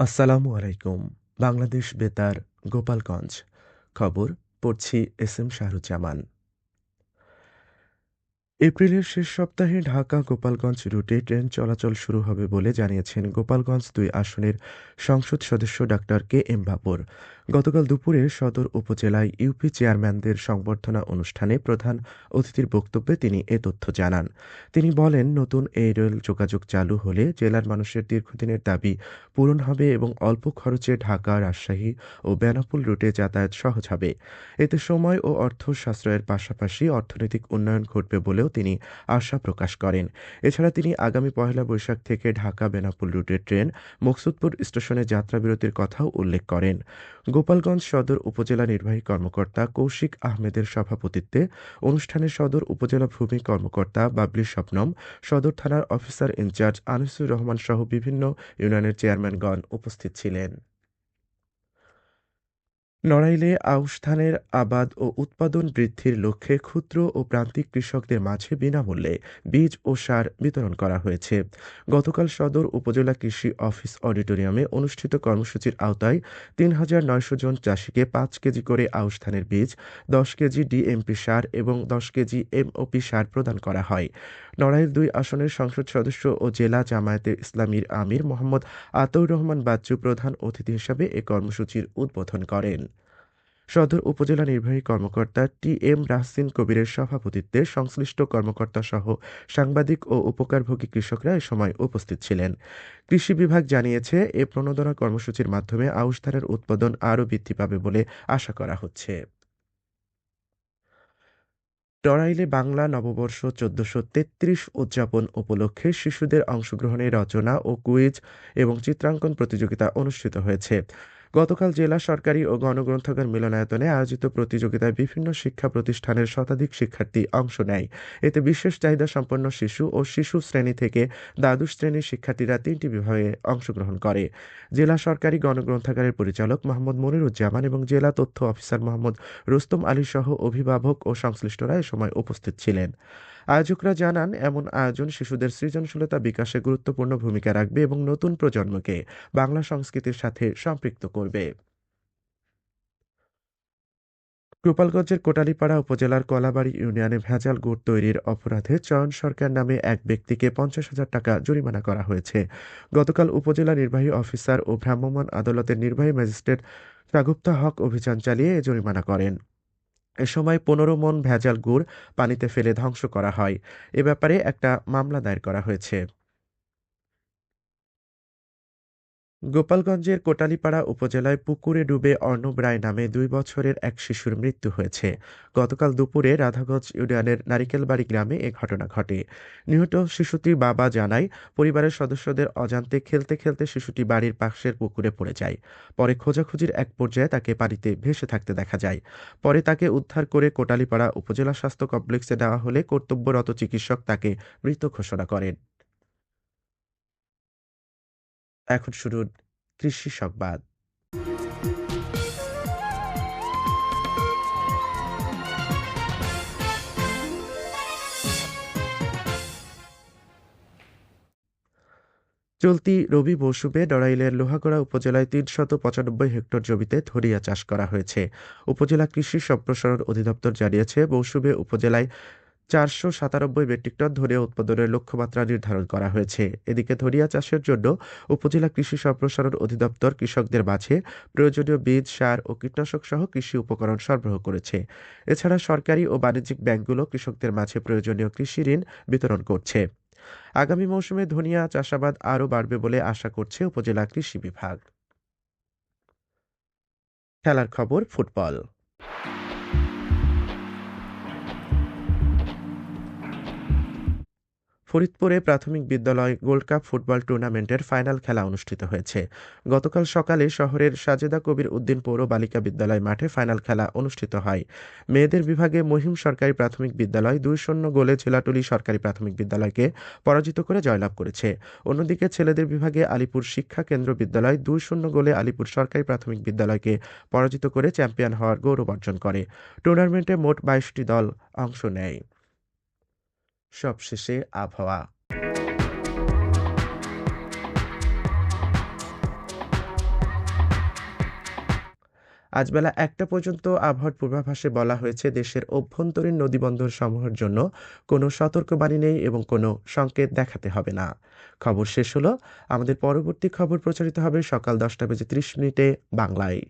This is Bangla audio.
আসসালামু আলাইকুম। বাংলাদেশ বেতার, গোপালগঞ্জ। খবর পড়ছি এস এম শাহরুজ্জামান। এপ্রিলের শেষ সপ্তাহে ঢাকা-গোপালগঞ্জ রুটে ট্রেন চলাচল শুরু হবে বলে জানিয়েছেন গোপালগঞ্জ-২ আসনের সংসদ সদস্য ডাক্তার কে এম বাবর। গতকাল দুপুরে সদর উপজেলায় ইউপি চেয়ারম্যানদের সংবর্ধনা অনুষ্ঠানে প্রধান অতিথির বক্তব্যে তিনি এ তথ্য জানান। তিনি বলেন, নতুন এই রেল যোগাযোগ চালু হলে জেলার মানুষের দীর্ঘদিনের দাবি পূরণ হবে এবং অল্প খরচে ঢাকা, রাজশাহী ও বেনাপোল রুটে যাতায়াত সহজ হবে। এতে সময় ও অর্থ সাশ্রয়ের পাশাপাশি অর্থনৈতিক উন্নয়ন ঘটবে বলেও তিনি আশা প্রকাশ করেন। এছাড়া তিনি আগামী পহেলা বৈশাখ থেকে ঢাকা-বেনাপোল রুটের ট্রেন মকসুদপুর স্টেশনে যাত্রাবিরতির কথাও উল্লেখ করেন। গোপালগঞ্জ সদর উপজেলা নির্বাহী কর্মকর্তা কৌশিক আহমেদের সভাপতিত্বে অনুষ্ঠানে সদর উপজেলা ভূমি কর্মকর্তা বাবলি শবনম, সদর থানার অফিসার ইনচার্জ আনিসুর রহমান সহ বিভিন্ন ইউনিয়নের চেয়ারম্যানগণ উপস্থিত ছিলেন। নড়াইলে আউশ ধানের আবাদ ও উৎপাদন বৃদ্ধির লক্ষ্যে ক্ষুদ্র ও প্রান্তিক কৃষকদের মাঝে বিনামূল্যে বীজ ও সার বিতরণ করা হয়েছে। গতকাল সদর উপজেলা কৃষি অফিস অডিটোরিয়ামে অনুষ্ঠিত কর্মসূচির আওতায় ৩,৯০০ জন চাষিকে ৫ কেজি করে আউশ ধানের বীজ, ১০ কেজি ডিএমপি সার এবং ১০ কেজি এমওপি সার প্রদান করা হয়। নড়াইল-২ আসনের সংসদ সদস্য ও জেলা জামায়াতে ইসলামীর আমির মোহাম্মদ আতাউর রহমান বাচ্চু প্রধান অতিথি হিসেবে এ কর্মসূচির উদ্বোধন করেন। সদর উপজেলা নির্বাহী কর্মকর্তা টি এম রাহসিন কবিরের সভাপতিত্বে সংশ্লিষ্ট কর্মকর্তাসহ সাংবাদিক ও উপকারভোগী কৃষকরা এ সময় উপস্থিত ছিলেন। কৃষি বিভাগ জানিয়েছে, এ প্রণোদনা কর্মসূচির মাধ্যমে আউশ ধানের উৎপাদন আরও বৃদ্ধি পাবে বলে আশা করা হচ্ছে। নড়াইলে বাংলা নববর্ষ ১৪৩৩ উদযাপন উপলক্ষে শিশুদের অংশগ্রহণে রচনা ও কুইজ এবং চিত্রাঙ্কন প্রতিযোগিতা অনুষ্ঠিত হয়েছে। গতকাল জেলা সরকারি ও গণগ্রন্থাগার মিলনায়তনে আয়োজিত প্রতিযোগিতায় বিভিন্ন শিক্ষা প্রতিষ্ঠানের শতাধিক শিক্ষার্থী অংশ নেয়। এতে বিশেষ চাহিদা সম্পন্ন শিশু ও শিশু শ্রেণী থেকে দ্বাদশ শ্রেণীর শিক্ষার্থীরা ৩টি বিভাগে অংশগ্রহণ করে। জেলা সরকারি গণগ্রন্থাগারের পরিচালক মোহাম্মদ মনিরুজ্জামান এবং জেলা তথ্য অফিসার মোহাম্মদ রুস্তম আলী সহ অভিভাবক ও সংশ্লিষ্টরা এ সময় উপস্থিত ছিলেন। আয়োজকরা জানান, এমন আয়োজন শিশুদের সৃজনশীলতা বিকাশে গুরুত্বপূর্ণ ভূমিকা রাখবে এবং নতুন প্রজন্মকে বাংলা সংস্কৃতির সাথে সম্পৃক্ত করবে। গোপালগঞ্জের কোটালীপাড়া উপজেলার কলাবাড়ী ইউনিয়নে ভেজাল গুড় তৈরির অপরাধে চয়ন সরকার নামে এক ব্যক্তিকে ৫০,০০০ টাকা জরিমানা করা হয়েছে। গতকাল উপজেলা নির্বাহী অফিসার ও ভ্রাম্যমাণ আদালতের নির্বাহী ম্যাজিস্ট্রেট সাগুপ্তা হক অভিযান চালিয়ে এ জরিমানা করেন। এ সময় ১৫ মণ ভেজাল গুড় পানিতে ফেলে ধ্বংস করা হয়। এ ব্যাপারে একটা মামলা দায়ের করা হয়েছে। গোপালগঞ্জের কোটালীপাড়া উপজেলায় পুকুরে ডুবে অর্ণব রায় নামে ২ বছরের এক শিশুর মৃত্যু হয়েছে। গতকাল দুপুরে রাধাগঞ্জ ইউনিয়নের নারিকেলবাড়ি গ্রামে এ ঘটনা ঘটে। নিহত শিশুটির বাবা জানায়, পরিবারের সদস্যদের অজান্তে খেলতে খেলতে শিশুটি বাড়ির পাশের পুকুরে পড়ে যায়। পরে খোঁজাখুঁজির এক পর্যায়ে তাকে পানিতে ভেসে থাকতে দেখা যায়। পরে তাকে উদ্ধার করে কোটালীপাড়া উপজেলা স্বাস্থ্য কমপ্লেক্সে নেওয়া হলে কর্তব্যরত চিকিৎসক তাকে মৃত ঘোষণা করেন। এখন শুনুন কৃষি সংবাদ। চলতি রবি মৌসুমে নড়াইলের লোহাগড়া উপজেলায় ৩৯৫ হেক্টর জমিতে ধনিয়া চাষ করা হয়েছে। উপজেলা কৃষি সম্প্রসারণ অধিদপ্তর জানিয়েছে, মৌসুমে উপজেলায় ৪৯৭ মেট্রিক টন ধনিয়া উৎপাদনের লক্ষ্যমাত্রা নির্ধারণ করা হয়েছে। এদিকে ধনিয়া চাষের জন্য উপজেলা কৃষি সম্প্রসারণ অধিদপ্তর কৃষকদের মাঝে প্রয়োজনীয় বীজ, সার ও কীটনাশক সহ কৃষি উপকরণ সরবরাহ করেছে। এছাড়া সরকারি ও বাণিজ্যিক ব্যাংকগুলো কৃষকদের মাঝে প্রয়োজনীয় কৃষি ঋণ বিতরণ করছে। আগামী মৌসুমে ধনিয়া চাষাবাদ আরও বাড়বে বলে আশা করছে উপজেলা কৃষি বিভাগ। খেলার খবর ফুটবল। ফরিদপুরে প্রাথমিক বিদ্যালয় গোল্ড কাপ ফুটবল টুর্নামেন্টের ফাইনাল খেলা অনুষ্ঠিত হয়েছে। গতকাল সকালে শহরের সাজেদা কবির উদ্দিন পৌর বালিকা বিদ্যালয় মাঠে ফাইনাল খেলা অনুষ্ঠিত হয়। মেয়েদের বিভাগে মহিম সরকারি প্রাথমিক বিদ্যালয় ২-০ গোলে ঝিলাটুলি সরকারি প্রাথমিক বিদ্যালয়কে পরাজিত করে জয়লাভ করেছে। অন্যদিকে ছেলেদের বিভাগে আলিপুর শিক্ষা কেন্দ্র বিদ্যালয় ২-০ গোলে আলিপুর সরকারি প্রাথমিক বিদ্যালয়কে পরাজিত করে চ্যাম্পিয়ন হওয়ার গৌরব অর্জন করে। টুর্নামেন্টে মোট ২২টি দল অংশ নেয়। সবশেষে আবহাওয়া। আজ বেলা ১টা পর্যন্ত আবহাওয়ার পূর্বাভাসে বলা হয়েছে দেশের অভ্যন্তরীণ নদীবন্দর সমূহের জন্য কোনো সতর্কবাণী নেই এবং কোনো সংকেত দেখাতে হবে না। খবর শেষ হলো। আমাদের পরবর্তী খবর প্রচারিত হবে সকাল ১০টা বেজে ৩০ মিনিটে বাংলায়।